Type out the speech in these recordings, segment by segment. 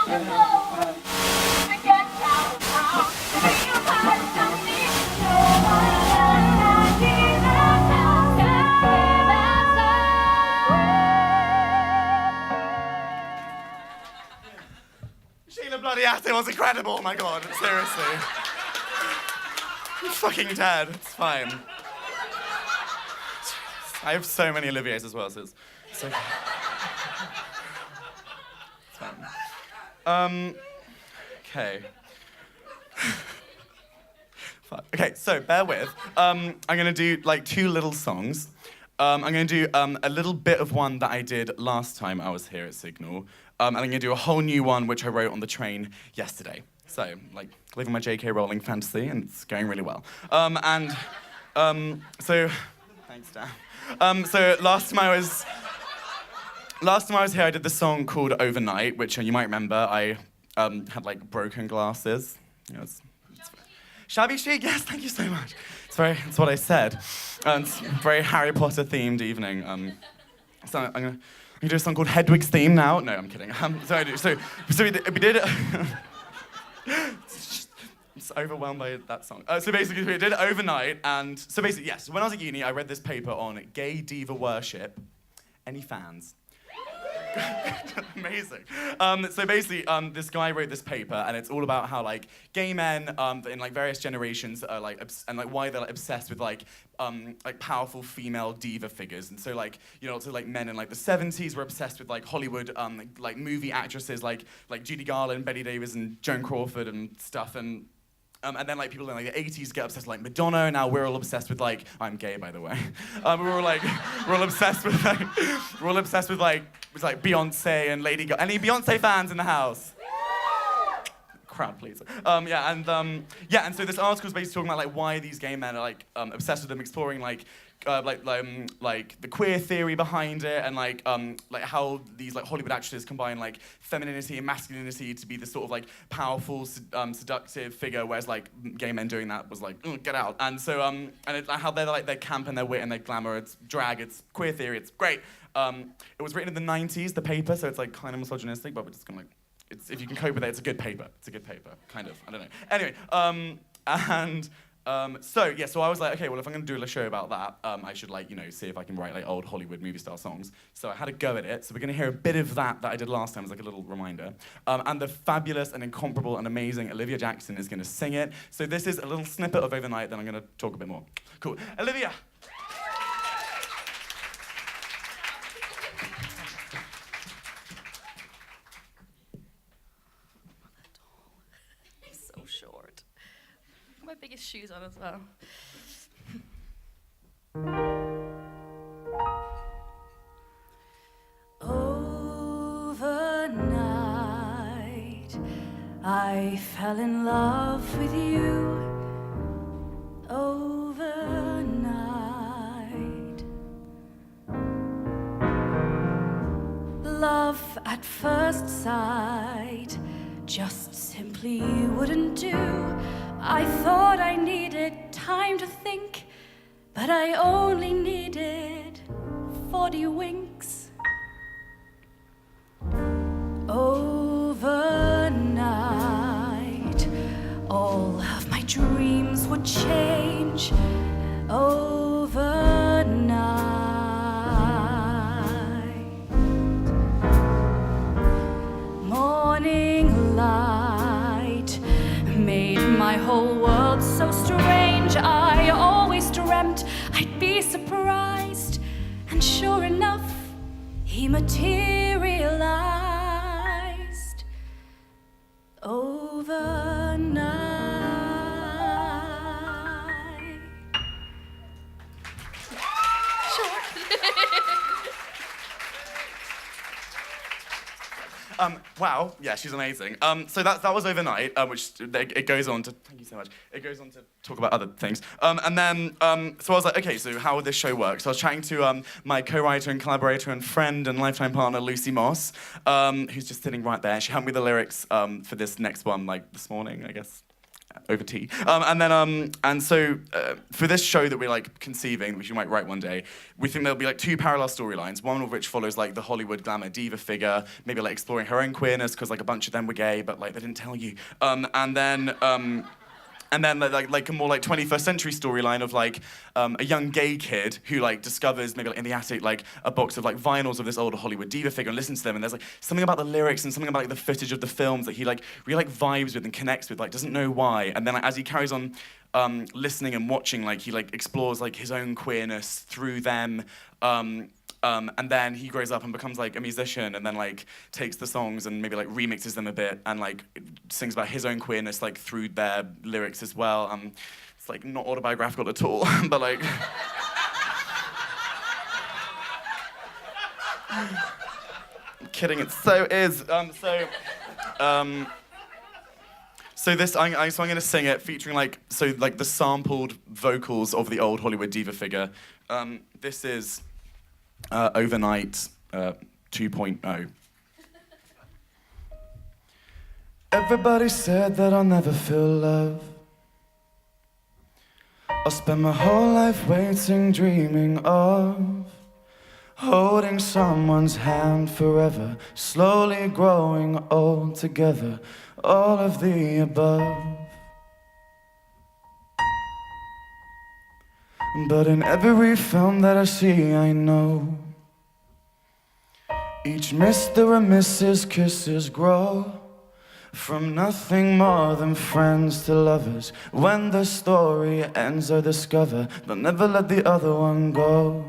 Sheila bloody Aziz was incredible, oh my god, seriously. I'm fucking dead, it's fine. I have so many Oliviers as well, so it's okay. It's fine. Okay. Fuck. Okay, so bear with. I'm gonna do like 2 little songs. I'm gonna do a little bit of one that I did last time I was here at Signal. And I'm gonna do a whole new one which I wrote on the train yesterday. So, like, living my J.K. Rowling fantasy, and it's going really well. So, thanks, Dan. So last time I was here, I did this song called Overnight, which you might remember. I had like broken glasses. You know, it's shabby chic. Yes, thank you so much. It's what I said. It's a very Harry Potter themed evening. So I'm gonna do a song called Hedwig's Theme now. No, I'm kidding. So we did it. It's overwhelmed by that song. So basically, we did it overnight, and so basically, yes. When I was at uni, I read this paper on gay diva worship. Any fans? Amazing. So basically, this guy wrote this paper, and it's all about how like gay men in like various generations are like and like why they're like obsessed with like powerful female diva figures. And so like, you know, so like men in like the 70s were obsessed with like Hollywood like movie actresses like Judy Garland, Betty Davis, and Joan Crawford and stuff. And then like people in like the 80s get obsessed with like Madonna, and now we're all obsessed with like, I'm gay by the way. We're all obsessed with Beyonce and Lady Gaga. Any Beyonce fans in the house? Crowd, please. And so this article is basically talking about like why these gay men are like obsessed with them, exploring like the queer theory behind it, and like how these like Hollywood actresses combine like femininity and masculinity to be this sort of like powerful, seductive figure, whereas like gay men doing that was like, get out. And so how they're like their camp and their wit and their glamour, it's drag, it's queer theory, it's great. It was written in the 90s, the paper, so it's like kind of misogynistic, but we're just gonna like, if you can cope with it, it's a good paper. It's a good paper, kind of. I don't know. Anyway, so I was like, okay, well, if I'm going to do a show about that, I should, like, you know, see if I can write, like, old Hollywood movie star songs. So I had a go at it. So we're going to hear a bit of that I did last time as, like, a little reminder. And the fabulous and incomparable and amazing Olivia Jackson is going to sing it. So this is a little snippet of Overnight, then I'm going to talk a bit more. Cool. Olivia. My biggest shoes on as well. Overnight, I fell in love with you. Overnight, love at first sight just simply wouldn't do. I thought I needed time to think, but I only needed 40 winks. Overnight, all of my dreams would change. Overnight, morning light made my whole world so strange. I always dreamt I'd be surprised, and sure enough, he materialized overnight. Sure. Wow, yeah, she's amazing. So that was Overnight, which it goes on to, thank you so much, it goes on to talk about other things. And then, so I was like, okay, so how would this show work? So I was chatting to my co-writer and collaborator and friend and lifetime partner, Lucy Moss, who's just sitting right there. She helped me with the lyrics for this next one, like this morning, I guess. over tea. And so for this show that we're like conceiving, which you might write one day, we think there'll be like two parallel storylines, one of which follows like the Hollywood glamour diva figure, maybe like exploring her own queerness, because like a bunch of them were gay, but like they didn't tell you. And then like a more like 21st century storyline of like a young gay kid who like discovers maybe like in the attic like a box of like vinyls of this old Hollywood diva figure and listens to them, and there's like something about the lyrics and something about like the footage of the films that he like really like vibes with and connects with, like doesn't know why. And then like, as he carries on listening and watching, like he like explores like his own queerness through them. And then he grows up and becomes like a musician, and then like takes the songs and maybe like remixes them a bit and like sings about his own queerness like through their lyrics as well. It's like not autobiographical at all, but like. I'm kidding, it so is. So this, I'm gonna sing it featuring like the sampled vocals of the old Hollywood diva figure. This is. Overnight 2.0. Everybody said that I'll never feel love. I'll spend my whole life waiting, dreaming of holding someone's hand forever, slowly growing old together, all of the above. But in every film that I see, I know each Mr. and Mrs. kisses grow from nothing more than friends to lovers. When the story ends, I discover they'll never let the other one go.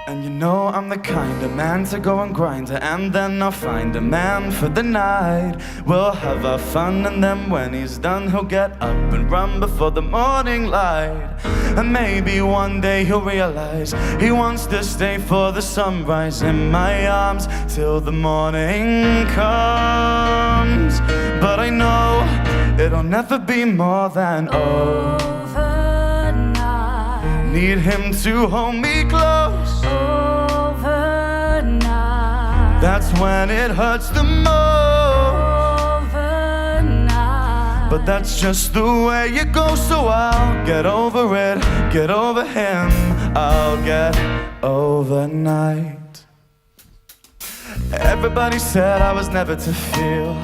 And you know I'm the kind of man to go and grind it, and then I'll find a man for the night. We'll have our fun, and then when he's done, he'll get up and run before the morning light. And maybe one day he'll realize he wants to stay for the sunrise in my arms till the morning comes. But I know it'll never be more than overnight. Need him to hold me close. That's when it hurts the most. Overnight. But that's just the way it goes, so I'll get over it, get over him, I'll get overnight. Everybody said I was never to feel.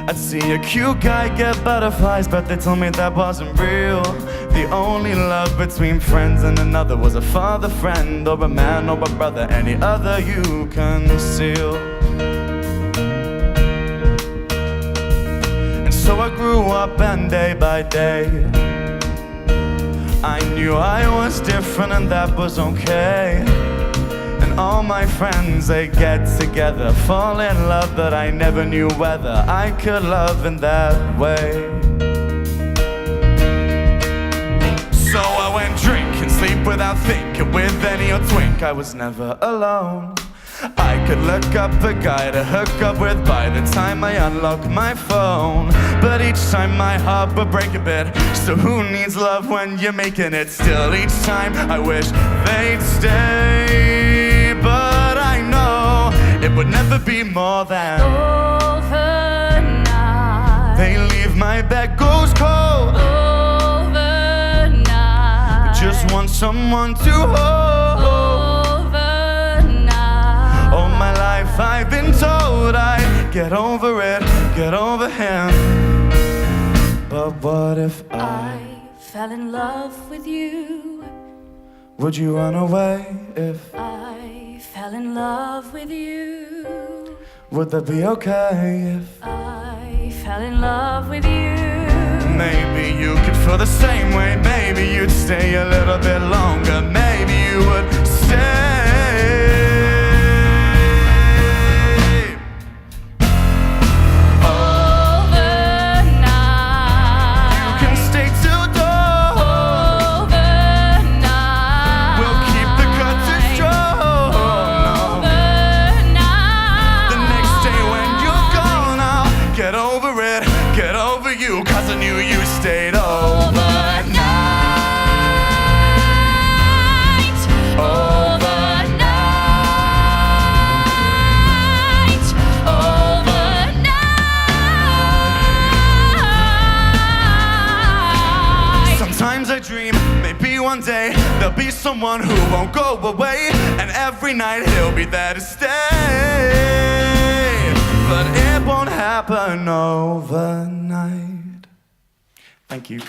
I'd see a cute guy get butterflies, but they told me that wasn't real. The only love between friends and another was a father friend, or a man or a brother, any other you conceal. And so I grew up, and day by day I knew I was different, and that was okay. And all my friends, they get together, fall in love, but I never knew whether I could love in that way. So I went drink and sleep without thinking, with any old twink, I was never alone. I could look up a guy to hook up with by the time I unlock my phone. But each time my heart would break a bit, so who needs love when you're making it? Still each time I wish they'd stay. But I know it would never be more than overnight. They leave my bed goes cold overnight. Just want someone to hold. All my life I've been told I'd get over it, get over him. But what if I fell in love with you? Would you run away if I fell in love with you? Would that be okay if I fell in love with you? Maybe you could feel the same way. Maybe you'd stay a little bit longer. Maybe you would stay. someone who won't go away, and every night he'll be there to stay. But it won't happen overnight. Thank you.